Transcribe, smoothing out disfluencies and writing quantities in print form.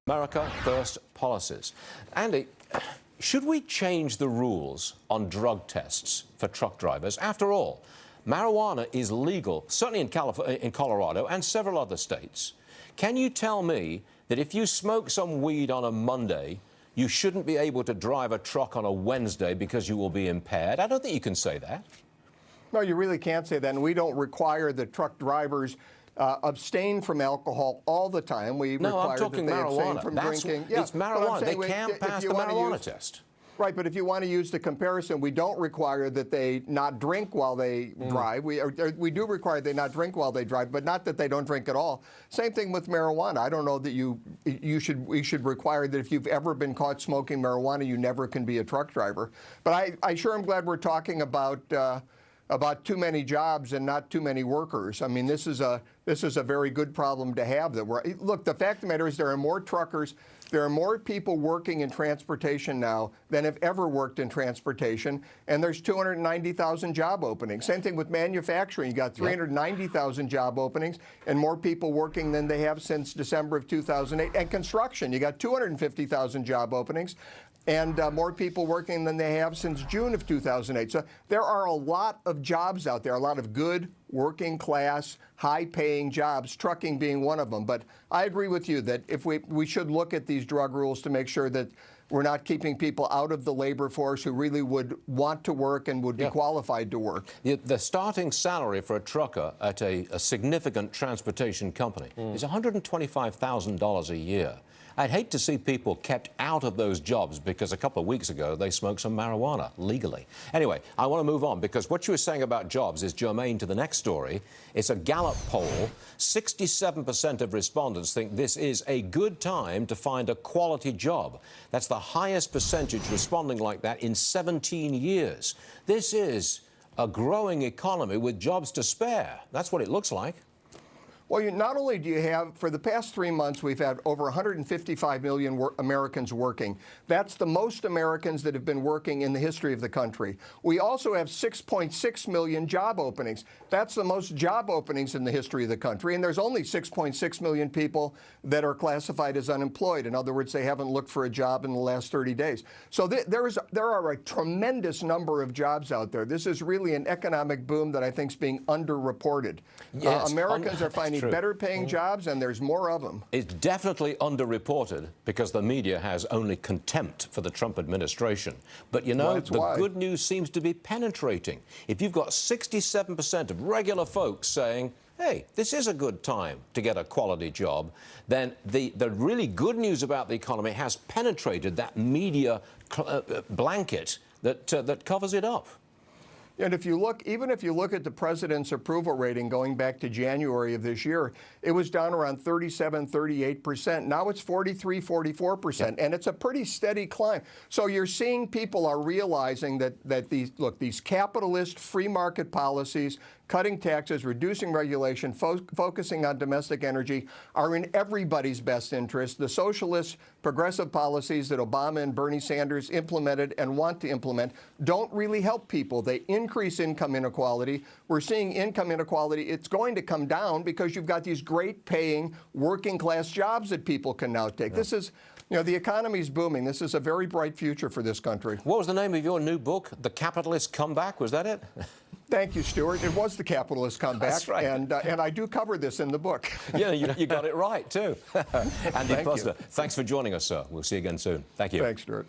America First policies. Andy, should we change the rules on drug tests for truck drivers? After all, marijuana is legal, certainly in Colorado and several other states. Can you tell me that if you smoke some weed on a Monday, you shouldn't be able to drive a truck on a Wednesday because you will be impaired? I don't think you can say that. No, you really can't say that, and we don't require the truck drivers abstain from alcohol all the time. We require that they abstain from drinking. It's marijuana. They can't pass the marijuana test. Right, but if you want to use the comparison, we don't require that they not drink while they drive. We do require they not drink while they drive, but not that they don't drink at all. Same thing with marijuana. I don't know that we should require that if you've ever been caught smoking marijuana, you never can be a truck driver. But I sure am glad we're talking about too many jobs and not too many workers. I mean, this is a very good problem to have. Look, the fact of the matter is there are more truckers, there are more people working in transportation now than have ever worked in transportation, and there's 290,000 job openings. Same thing with manufacturing. You got 390,000 job openings and more people working than they have since December of 2008. And construction, you got 250,000 job openings and more people working than they have since June of 2008. So there are a lot of jobs out there, a lot of good, working class, high-paying jobs, trucking being one of them. But I agree with you that if we should look at these drug rules to make sure that we're not keeping people out of the labor force who really would want to work and would be qualified to work. The starting salary for a trucker at a significant transportation company is $125,000 a year. I'd hate to see people kept out of those jobs because a couple of weeks ago they smoked some marijuana legally. Anyway, I want to move on because what you were saying about jobs is germane to the next story. It's a Gallup poll. 67% of respondents think this is a good time to find a quality job. That's the highest percentage responding like that in 17 years. This is a growing economy with jobs to spare. That's what it looks like. Well, not only do you have, for the past 3 months, we've had over 155 million Americans working. That's the most Americans that have been working in the history of the country. We also have 6.6 million job openings. That's the most job openings in the history of the country. And there's only 6.6 million people that are classified as unemployed. In other words, they haven't looked for a job in the last 30 days. So there are a tremendous number of jobs out there. This is really an economic boom that I think is being underreported. Yes, Americans are finding better paying jobs, and there's more of them. It's definitely underreported because the media has only contempt for the Trump administration. But, you know, the good news seems to be penetrating. If you've got 67% of regular folks saying, hey, this is a good time to get a quality job, then the really good news about the economy has penetrated that media blanket that covers it up. And if you look, even if you look at the president's approval rating going back to January of this year, it was down around 37, 38%. Now it's 43, 44%, and it's a pretty steady climb. So you're seeing people are realizing that these capitalist free market policies, cutting taxes, reducing regulation, focusing on domestic energy are in everybody's best interest. The socialist progressive policies that Obama and Bernie Sanders implemented and want to implement don't really help people. They increase income inequality. We're seeing income inequality. It's going to come down because you've got these great paying working class jobs that people can now take. This is, you know, the economy's booming. This is a very bright future for this country. What was the name of your new book? The Capitalist Comeback, was that it? Thank you, Stuart. It was The Capitalist Comeback. That's right. And I do cover this in the book. Yeah, you got it right, too. Andy Puzder, thanks for joining us, sir. We'll see you again soon. Thank you. Thanks, Stuart.